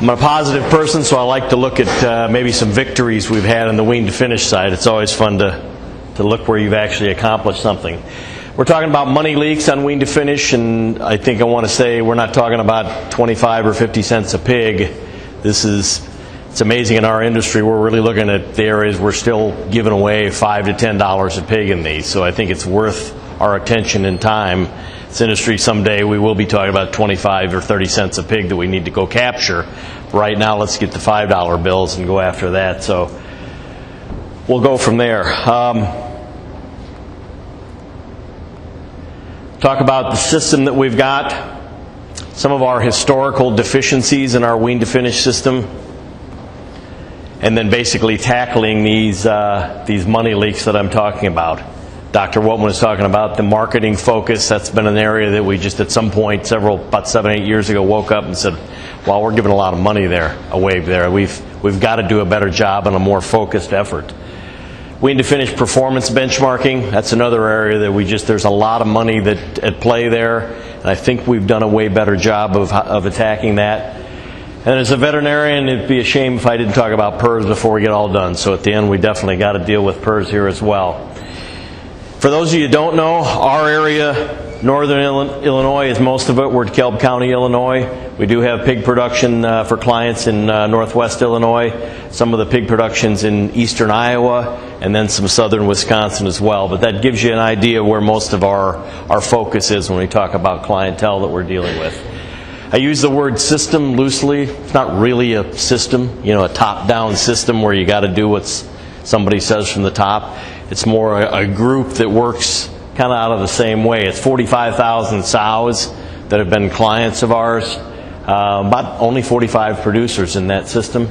I'm a positive person, so I like to look at maybe some victories we've had on the wean to finish side. It's always fun to look where you've actually accomplished something. We're talking about money leaks on wean to finish, and I think I want to say we're not talking about 25 or 50 cents a pig. It's amazing in our industry. We're really looking at the areas we're still giving away $5 to $10 a pig in these. So I think it's worth our attention and time. This industry, someday we will be talking about 25 or 30 cents a pig that we need to go capture. Right now, let's get the $5 bills and go after that. So we'll go from there. Talk about the system that we've got, some of our historical deficiencies in our wean to finish system, and then basically tackling these money leaks that I'm talking about. Dr. Woltman was talking about the marketing focus. That's been an area that we just at some point, about 7-8 years ago, woke up and said, well, we're giving a lot of money away there. We've got to do a better job and a more focused effort. Wean to finish performance benchmarking, that's another area that there's a lot of money at play there, and I think we've done a way better job of attacking that. And as a veterinarian, it'd be a shame if I didn't talk about PRRS before we get all done. So at the end, we definitely got to deal with PRRS here as well. For those of you who don't know, our area, northern Illinois, is most of it. We're DeKalb County, Illinois. We do have pig production for clients in northwest Illinois, some of the pig productions in eastern Iowa, and then some southern Wisconsin as well. But that gives you an idea where most of our focus is when we talk about clientele that we're dealing with. I use the word system loosely. It's not really a system, a top-down system where you got to do what somebody says from the top. It's more a group that works kind of out of the same way. It's 45,000 sows that have been clients of ours, about only 45 producers in that system.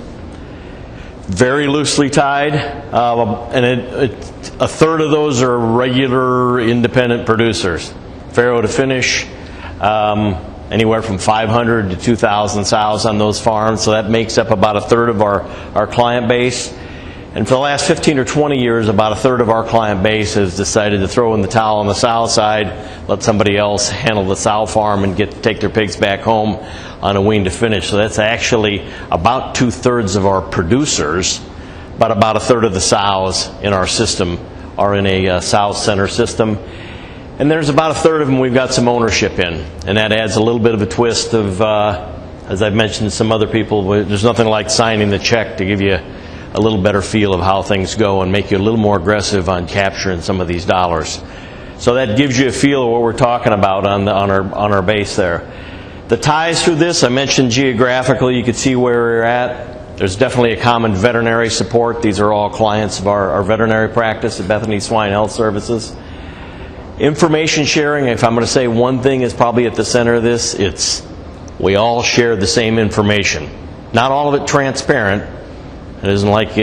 Very loosely tied, and a third of those are regular independent producers. Farrow to finish, anywhere from 500 to 2,000 sows on those farms, so that makes up about a third of our client base. And for the last 15 or 20 years, about a third of our client base has decided to throw in the towel on the sow side, let somebody else handle the sow farm and take their pigs back home on a wean to finish. So that's actually about 2/3 of our producers, but about a third of the sows in our system are in a sow center system. And there's about a third of them we've got some ownership in, and that adds a little bit of a twist of, as I've mentioned to some other people, there's nothing like signing the check to give you a little better feel of how things go and make you a little more aggressive on capturing some of these dollars. So that gives you a feel of what we're talking about on our base there. The ties through this, I mentioned geographically, you can see where we're at. There's definitely a common veterinary support. These are all clients of our veterinary practice at Bethany Swine Health Services. Information sharing, if I'm going to say one thing is probably at the center of this, it's we all share the same information. Not all of it transparent. It isn't like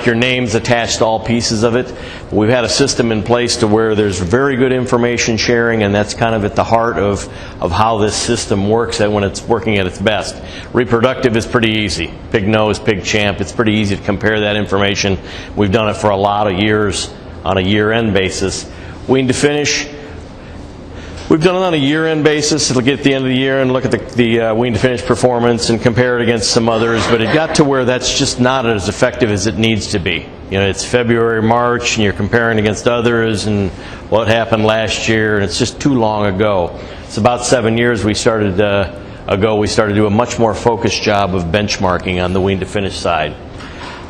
your name's attached to all pieces of it. We've had a system in place to where there's very good information sharing, and that's kind of at the heart of how this system works when it's working at its best. Reproductive is pretty easy. Pig nose, pig champ, it's pretty easy to compare that information. We've done it for a lot of years on a year-end basis. Wean to finish, we've done it on a year-end basis. It'll get at the end of the year and look at the wean to finish performance and compare it against some others, but it got to where that's just not as effective as it needs to be. It's February, March, and you're comparing against others and what happened last year, and it's just too long ago. It's about 7 years we started to do a much more focused job of benchmarking on the wean to finish side.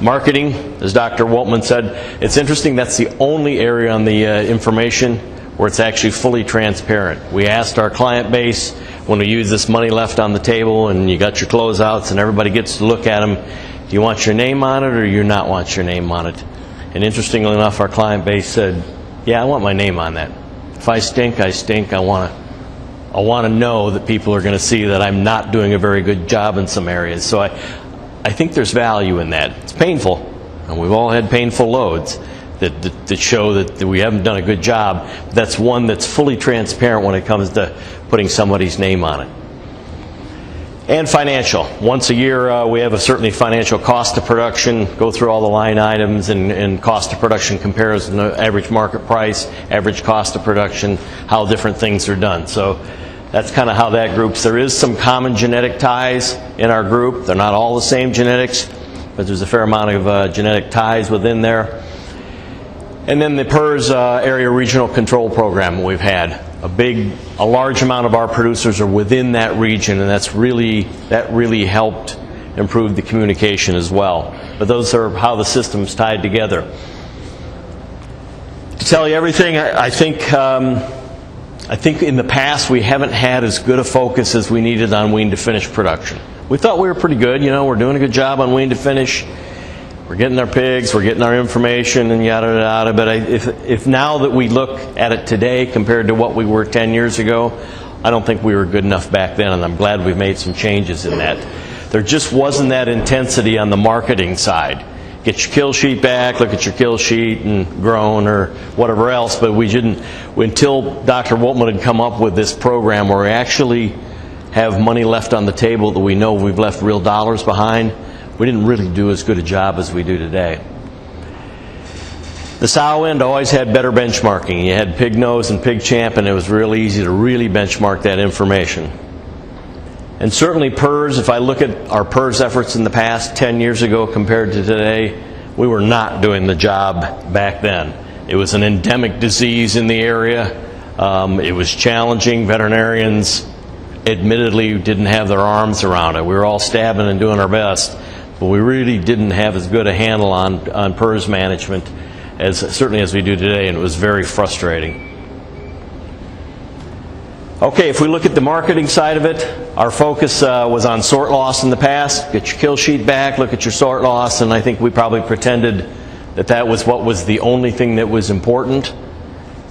Marketing, as Dr. Woltman said, it's interesting, that's the only area on the information where it's actually fully transparent. We asked our client base when we use this money left on the table and you got your closeouts and everybody gets to look at them, do you want your name on it or do you not want your name on it? And interestingly enough, our client base said, yeah, I want my name on that. If I stink, I stink. I want to know that people are going to see that I'm not doing a very good job in some areas. So I think there's value in that. It's painful, and we've all had painful loads that show that we haven't done a good job. That's one that's fully transparent when it comes to putting somebody's name on it. And financial. Once a year we have a certainly financial cost of production, go through all the line items and cost of production comparison, average market price, average cost of production, how different things are done. So That's kind of how that groups. There is some common genetic ties in our group. They're not all the same genetics, but there's a fair amount of genetic ties within there. And then the PRRS Area Regional Control Program we've had. A large amount of our producers are within that region, and that really helped improve the communication as well. But those are how the system's tied together. To tell you everything, I think in the past we haven't had as good a focus as we needed on wean to finish production. We thought we were pretty good, we're doing a good job on wean to finish. We're getting our pigs, we're getting our information, and yada yada. But if now that we look at it today compared to what we were 10 years ago, I don't think we were good enough back then, and I'm glad we've made some changes in that. There just wasn't that intensity on the marketing side. Get your kill sheet back, look at your kill sheet and grown or whatever else, but we didn't, until Dr. Woltman had come up with this program where we actually have money left on the table that we know we've left real dollars behind, we didn't really do as good a job as we do today. The sow end always had better benchmarking. You had Pig Nose and Pig Champ, and it was real easy to really benchmark that information. And certainly PRRS, if I look at our PRRS efforts in the past 10 years ago compared to today, we were not doing the job back then. It was an endemic disease in the area. It was challenging. Veterinarians admittedly didn't have their arms around it. We were all stabbing and doing our best, but we really didn't have as good a handle on PRRS management certainly as we do today, and it was very frustrating. Okay, if we look at the marketing side of it, our focus was on sort loss in the past. Get your kill sheet back, look at your sort loss, and I think we probably pretended that was what was the only thing that was important.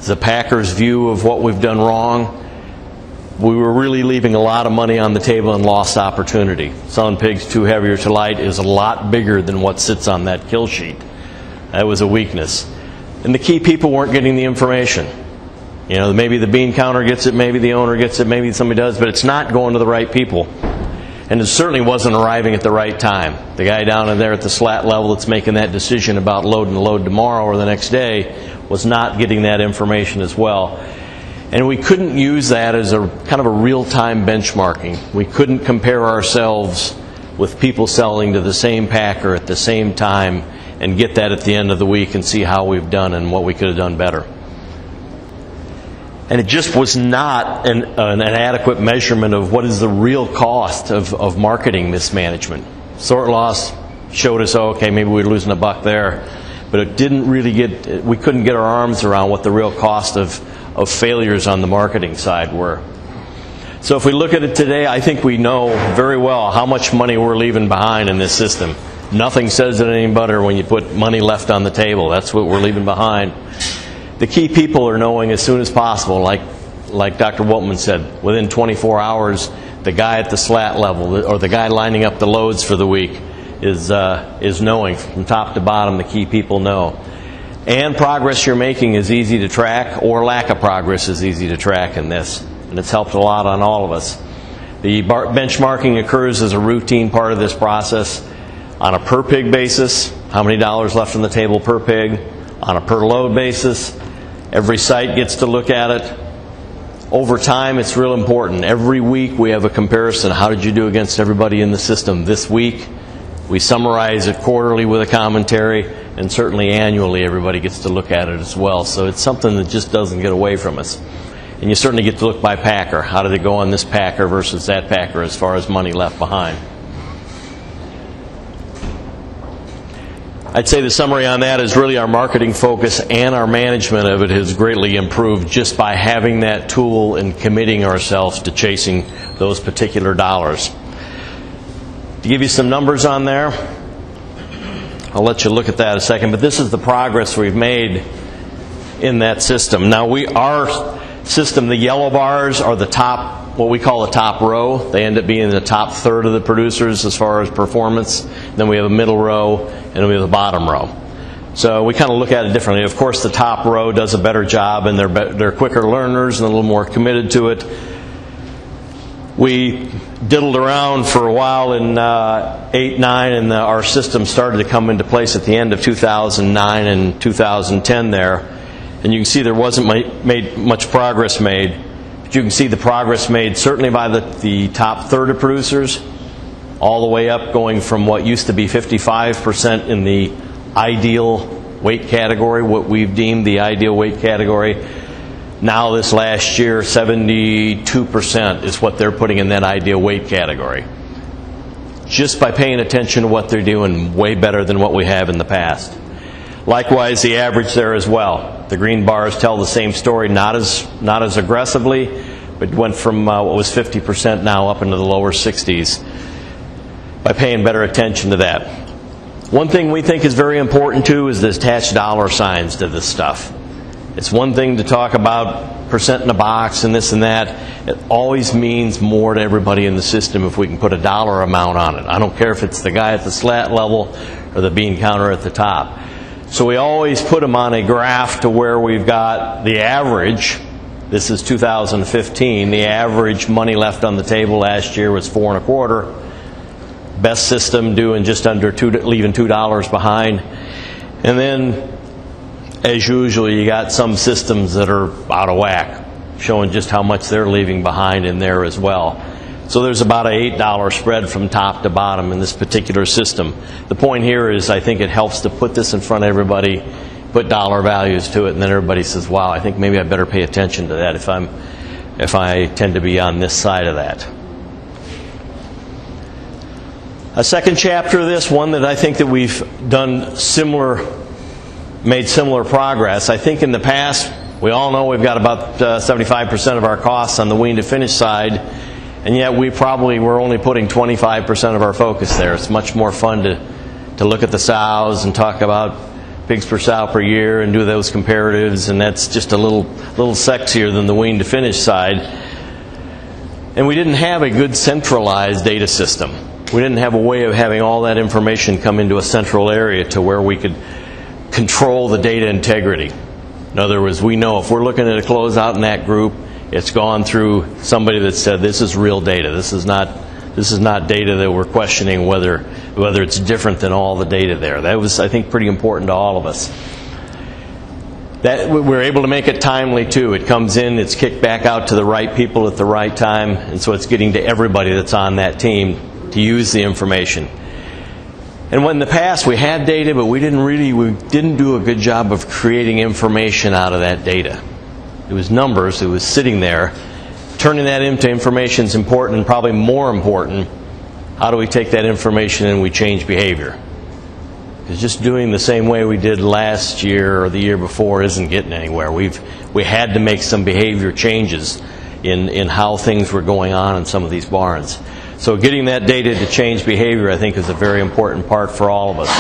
The packer's view of what we've done wrong. We were really leaving a lot of money on the table and lost opportunity. Selling pigs too heavy or too light is a lot bigger than what sits on that kill sheet. That was a weakness. And the key people weren't getting the information. Maybe the bean counter gets it, maybe the owner gets it, maybe somebody does, but it's not going to the right people. And it certainly wasn't arriving at the right time. The guy down in there at the slat level that's making that decision about loading the load tomorrow or the next day was not getting that information as well. And we couldn't use that as a kind of a real-time benchmarking. We couldn't compare ourselves with people selling to the same packer at the same time and get that at the end of the week and see how we've done and what we could have done better. And it just was not an adequate measurement of what is the real cost of marketing mismanagement. Sort loss showed us, okay, maybe we're losing $1 there, but it didn't really we couldn't get our arms around what the real cost of failures on the marketing side were. So if we look at it today, I think we know very well how much money we're leaving behind in this system. Nothing says it any better when you put money left on the table. That's what we're leaving behind. The key people are knowing as soon as possible, like Dr. Woltman said, within 24 hours, the guy at the slat level or the guy lining up the loads for the week is knowing from top to bottom. The key people know. And progress you're making is easy to track, or lack of progress is easy to track in this. And it's helped a lot on all of us. The benchmarking occurs as a routine part of this process on a per pig basis, how many dollars left on the table per pig, on a per load basis. Every site gets to look at it. Over time, it's real important. Every week we have a comparison. How did you do against everybody in the system this week? We summarize it quarterly with a commentary, and certainly annually everybody gets to look at it as well. So it's something that just doesn't get away from us. And you certainly get to look by packer. How did it go on this packer versus that packer as far as money left behind? I'd say the summary on that is really our marketing focus and our management of it has greatly improved just by having that tool and committing ourselves to chasing those particular dollars. To give you some numbers on there, I'll let you look at that in a second, but this is the progress we've made in that system. Now our system, the yellow bars are the top, what we call the top row. They end up being the top third of the producers as far as performance. Then we have a middle row, and then we have the bottom row. So we kind of look at it differently. Of course, the top row does a better job, and they're quicker learners and a little more committed to it. We diddled around for a while in 8, 9, and our system started to come into place at the end of 2009 and 2010 there. And you can see there wasn't much progress made. But you can see the progress made certainly by the top third of producers, all the way up, going from what used to be 55% in the ideal weight category, what we've deemed the ideal weight category. Now this last year, 72% is what they're putting in that ideal weight category. Just by paying attention to what they're doing, way better than what we have in the past. Likewise, the average there as well. The green bars tell the same story, not as aggressively, but went from what was 50% now up into the lower 60s by paying better attention to that. One thing we think is very important too is the attached dollar signs to this stuff. It's one thing to talk about percent in a box and this and that. It always means more to everybody in the system if we can put a dollar amount on it. I don't care if it's the guy at the slat level or the bean counter at the top. So we always put them on a graph to where we've got the average. This is 2015. The average money left on the table last year was 4 1/4. Best system doing just under leaving $2 behind. And then, as usual, you got some systems that are out of whack, showing just how much they're leaving behind in there as well. So there's about an $8 spread from top to bottom in this particular system. The point here is I think it helps to put this in front of everybody, put dollar values to it, and then everybody says, wow, I think maybe I better pay attention to that if I tend to be on this side of that. A second chapter of this, one that I think that we've made similar progress. I think in the past, we all know we've got about 75% of our costs on the wean to finish side, and yet we probably were only putting 25% of our focus there. It's much more fun to look at the sows and talk about pigs per sow per year and do those comparatives, and that's just a little sexier than the wean to finish side. And we didn't have a good centralized data system. We didn't have a way of having all that information come into a central area to where we could control the data integrity. In other words, we know if we're looking at a closeout in that group, it's gone through somebody that said this is real data. This is not data that we're questioning whether it's different than all the data there. That was, I think, pretty important to all of us. That we're able to make it timely too. It comes in, it's kicked back out to the right people at the right time, and so it's getting to everybody that's on that team to use the information. And when in the past we had data, but we didn't do a good job of creating information out of that data. It was numbers, it was sitting there. Turning that into information is important, and probably more important, how do we take that information and we change behavior? Because just doing the same way we did last year or the year before isn't getting anywhere. We had to make some behavior changes in how things were going on in some of these barns. So getting that data to change behavior, I think, is a very important part for all of us.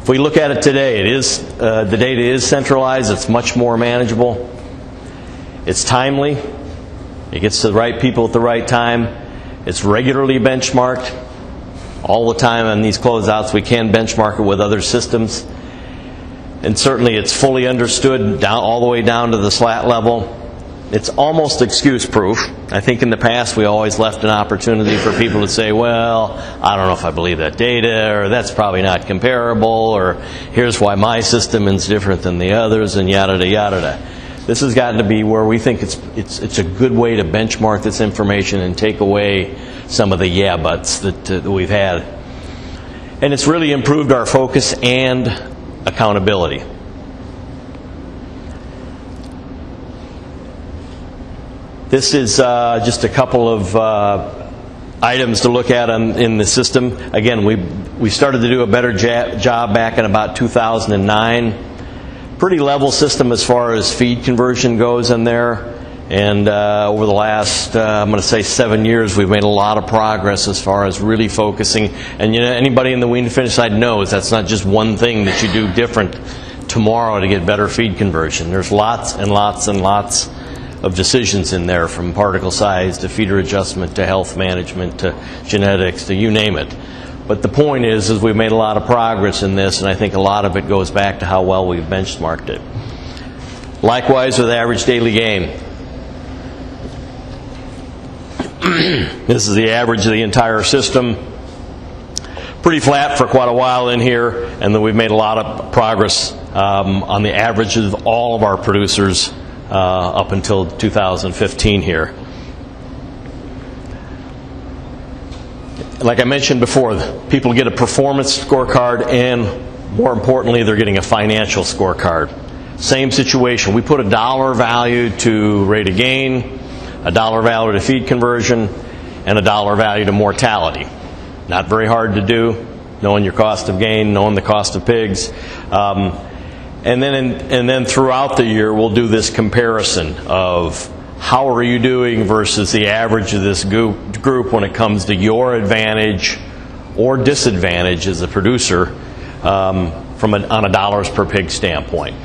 If we look at it today, the data is centralized. It's much more manageable. It's timely. It gets to the right people at the right time. It's regularly benchmarked. All the time on these closeouts, we can benchmark it with other systems. And certainly it's fully understood all the way down to the slat level. It's almost excuse-proof. I think in the past we always left an opportunity for people to say, well, I don't know if I believe that data, or that's probably not comparable, or here's why my system is different than the others, and yada, yada. This has gotten to be where we think it's a good way to benchmark this information and take away some of the yeah buts that we've had. And it's really improved our focus and accountability. This is just a couple of items to look at in the system. Again, we started to do a better job back in about 2009. Pretty level system as far as feed conversion goes in there. And over the last, I'm going to say 7 years, we've made a lot of progress as far as really focusing. And anybody in the wean to finish side knows that's not just one thing that you do different tomorrow to get better feed conversion. There's lots and lots and lots of decisions in there, from particle size to feeder adjustment to health management to genetics to you name it. But the point is we've made a lot of progress in this, and I think a lot of it goes back to how well we've benchmarked it. Likewise with average daily gain. This is the average of the entire system. Pretty flat for quite a while in here, and then we've made a lot of progress on the average of all of our producers up until 2015 here. Like I mentioned before, people get a performance scorecard, and more importantly, they're getting a financial scorecard. Same situation. We put a dollar value to rate of gain, a dollar value to feed conversion, and a dollar value to mortality. Not very hard to do, knowing your cost of gain, knowing the cost of pigs. And then throughout the year, we'll do this comparison of how are you doing versus the average of this group when it comes to your advantage or disadvantage as a producer on a dollars per pig standpoint.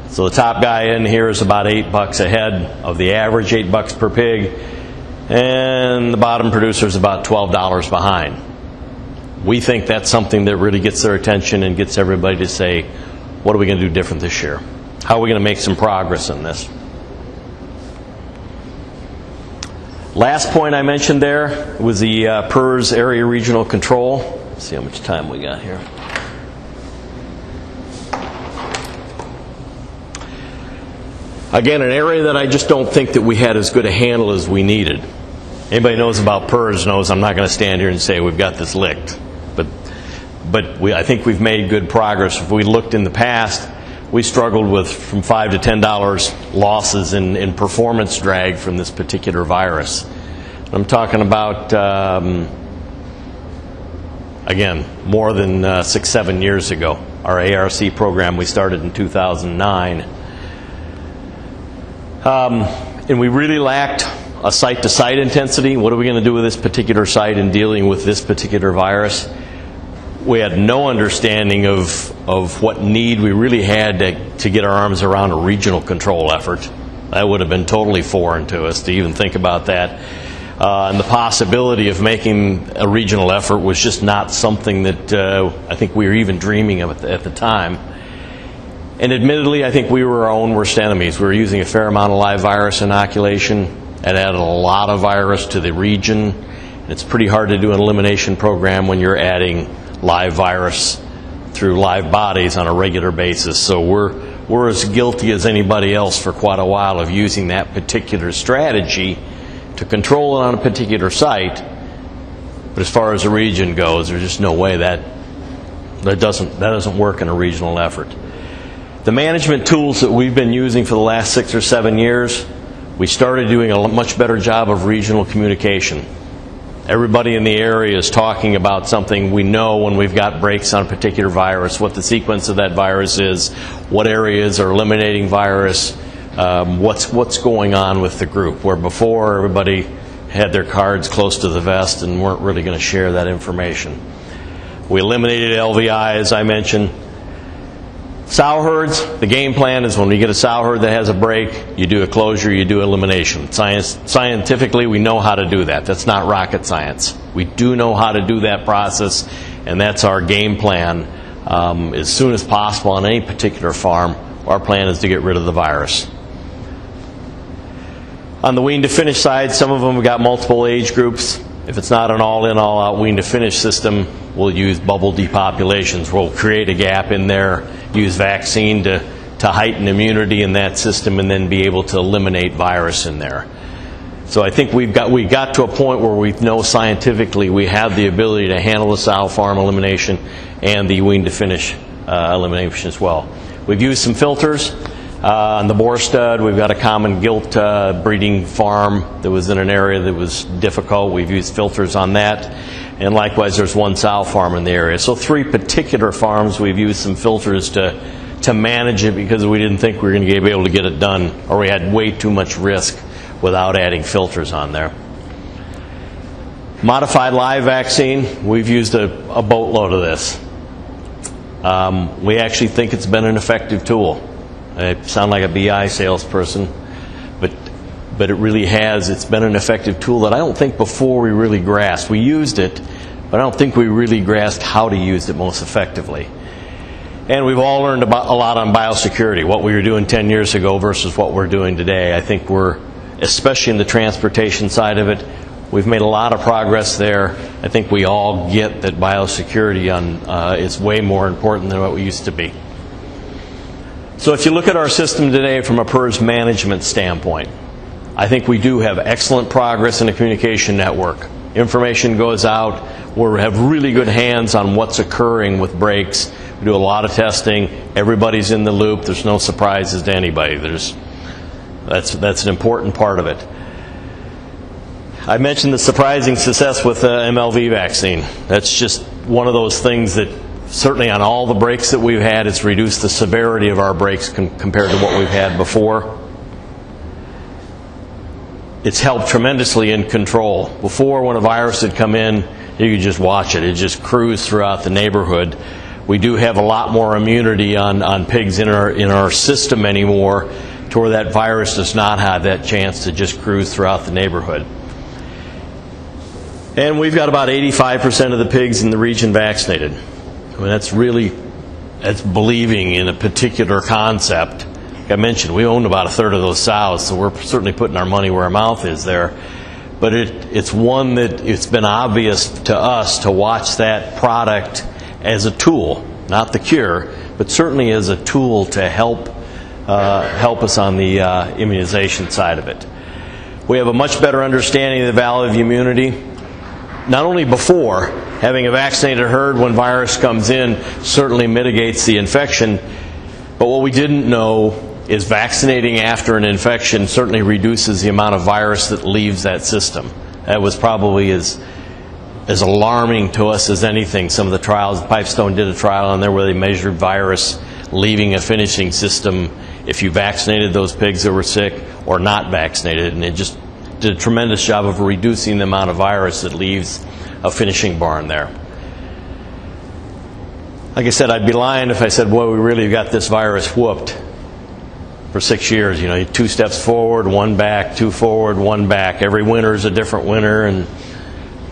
So the top guy in here is about $8 ahead of the average, $8 per pig, and the bottom producer is about $12 behind. We think that's something that really gets their attention and gets everybody to say, what are we going to do different this year? How are we going to make some progress in this? Last point I mentioned there was the PRRS area regional control. Let's see how much time we got here. Again, an area that I just don't think that we had as good a handle as we needed. Anybody knows about PRRS knows I'm not going to stand here and say we've got this licked. But I think we've made good progress. If we looked in the past, we struggled with from $5 to $10 losses in performance drag from this particular virus. I'm talking about, again, more than 6-7 years ago. Our ARC program we started in 2009. And we really lacked a site-to-site intensity. What are we going to do with this particular site in dealing with this particular virus? We had no understanding of what need we really had to get our arms around a regional control effort. That would have been totally foreign to us to even think about that. And the possibility of making a regional effort was just not something that I think we were even dreaming of at the time. And admittedly, I think we were our own worst enemies. We were using a fair amount of live virus inoculation. It added a lot of virus to the region. It's pretty hard to do an elimination program when you're adding live virus through live bodies on a regular basis. So we're as guilty as anybody else for quite a while of using that particular strategy to control it on a particular site. But as far as the region goes, there's just no way that doesn't work in a regional effort. The management tools that we've been using for the last 6 or 7 years, we started doing a much better job of regional communication. Everybody in the area is talking about something. We know when we've got breaks on a particular virus, what the sequence of that virus is, what areas are eliminating virus, what's going on with the group. Where before everybody had their cards close to the vest and weren't really going to share that information. We eliminated LVI, as I mentioned. Sow herds, the game plan is when we get a sow herd that has a break, you do a closure, you do elimination. Scientifically, we know how to do that. That's not rocket science. We do know how to do that process, and that's our game plan. As soon as possible on any particular farm, our plan is to get rid of the virus. On the wean to finish side, some of them have got multiple age groups. If it's not an all-in, all-out wean to finish system, we'll use bubble depopulations. We'll create a gap in there, use vaccine to heighten immunity in that system, and then be able to eliminate virus in there. So I think we got to a point where we know scientifically we have the ability to handle the sow farm elimination and the wean to finish elimination as well. We've used some filters. On the boar stud, we've got a common gilt breeding farm that was in an area that was difficult. We've used filters on that. And likewise, there's one sow farm in the area. So 3 particular farms we've used some filters to manage it because we didn't think we were going to be able to get it done, or we had way too much risk without adding filters on there. Modified live vaccine, we've used a boatload of this. We actually think it's been an effective tool. I sound like a BI salesperson, but it really has. It's been an effective tool that I don't think before we really grasped. We used it, but I don't think we really grasped how to use it most effectively. And we've all learned a lot on biosecurity, what we were doing 10 years ago versus what we're doing today. I think we're, especially in the transportation side of it, we've made a lot of progress there. I think we all get that biosecurity is way more important than what we used to be. So if you look at our system today from a PRRS management standpoint, I think we do have excellent progress in the communication network. Information goes out. We have really good hands on what's occurring with breaks. We do a lot of testing. Everybody's in the loop. There's no surprises to anybody. That's an important part of it. I mentioned the surprising success with the MLV vaccine. That's just one of those things that certainly on all the breaks that we've had, it's reduced the severity of our breaks compared to what we've had before. It's helped tremendously in control. Before, when a virus had come in, you could just watch it. It just cruised throughout the neighborhood. We do have a lot more immunity on pigs in our system anymore, to where that virus does not have that chance to just cruise throughout the neighborhood. And we've got about 85% of the pigs in the region vaccinated. I mean, that's believing in a particular concept. Like I mentioned, we own about a third of those sows, so we're certainly putting our money where our mouth is there. But it's one that it's been obvious to us to watch that product as a tool, not the cure, but certainly as a tool to help us on the immunization side of it. We have a much better understanding of the value of immunity. Not only before, having a vaccinated herd when virus comes in certainly mitigates the infection, but what we didn't know is vaccinating after an infection certainly reduces the amount of virus that leaves that system. That was probably as alarming to us as anything. Some of the trials, Pipestone did a trial on there where they measured virus leaving a finishing system if you vaccinated those pigs that were sick or not vaccinated, and it just did a tremendous job of reducing the amount of virus that leaves a finishing barn there. Like I said, I'd be lying if I said, boy, we really got this virus whooped for 6 years. You know, 2 steps forward, 1 back, 2 forward, 1 back. Every winter is a different winter, and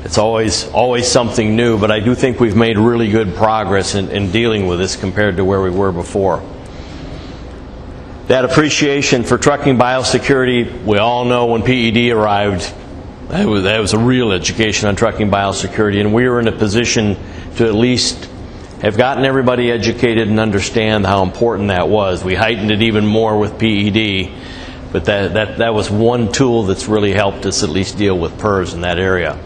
it's always something new. But I do think we've made really good progress in dealing with this compared to where we were before. That appreciation for trucking biosecurity, we all know when PED arrived, that was a real education on trucking biosecurity, and we were in a position to at least have gotten everybody educated and understand how important that was. We heightened it even more with PED, but that was one tool that's really helped us at least deal with PRRS in that area.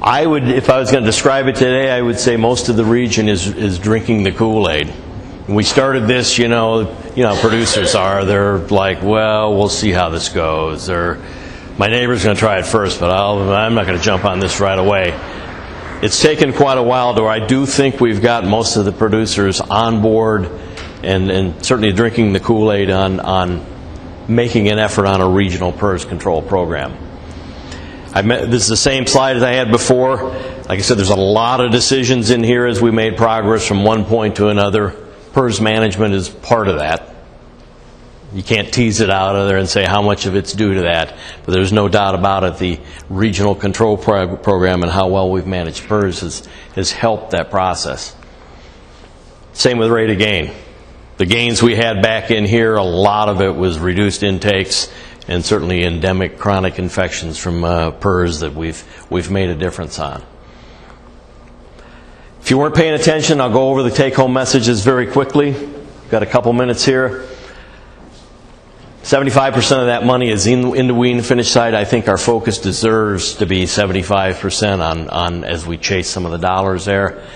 If I was going to describe it today, I would say most of the region is drinking the Kool-Aid. When we started this, you know, producers they're like, well, we'll see how this goes, or my neighbor's going to try it first, but I'm not going to jump on this right away. It's taken quite a while, though. I do think we've got most of the producers on board and certainly drinking the Kool-Aid on making an effort on a regional PRRS control program. This is the same slide as I had before. Like I said, there's a lot of decisions in here as we made progress from one point to another. PRRS management is part of that. You can't tease it out of there and say how much of it's due to that. But there's no doubt about it, the regional control program and how well we've managed PRRS has helped that process. Same with rate of gain. The gains we had back in here, a lot of it was reduced intakes and certainly endemic chronic infections from PRRS that we've made a difference on. If you weren't paying attention, I'll go over the take-home messages very quickly. Got a couple minutes here. 75% of that money is in the wean finish side. I think our focus deserves to be 75% on as we chase some of the dollars there.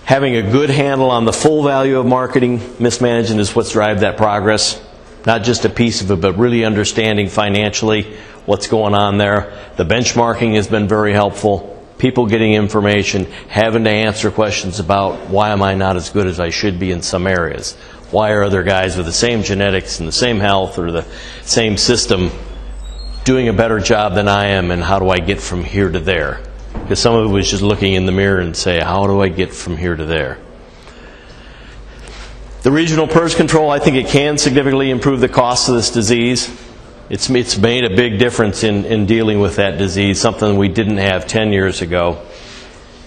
Having a good handle on the full value of marketing mismanagement is what's driven that progress. Not just a piece of it, but really understanding financially what's going on there. The benchmarking has been very helpful. People getting information, having to answer questions about why am I not as good as I should be in some areas. Why are other guys with the same genetics and the same health or the same system doing a better job than I am, and how do I get from here to there? Because some of it was just looking in the mirror and say, how do I get from here to there? The regional PRRS control, I think it can significantly improve the cost of this disease. It's made a big difference in dealing with that disease, something we didn't have 10 years ago.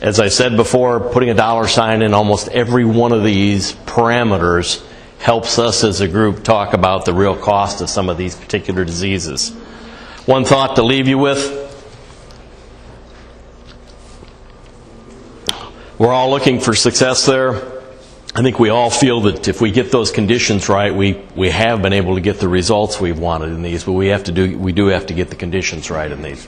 As I said before, putting a dollar sign in almost every one of these parameters helps us as a group talk about the real cost of some of these particular diseases. One thought to leave you with: we're all looking for success there. I think we all feel that if we get those conditions right, we have been able to get the results we've wanted in these, but we do have to get the conditions right in these.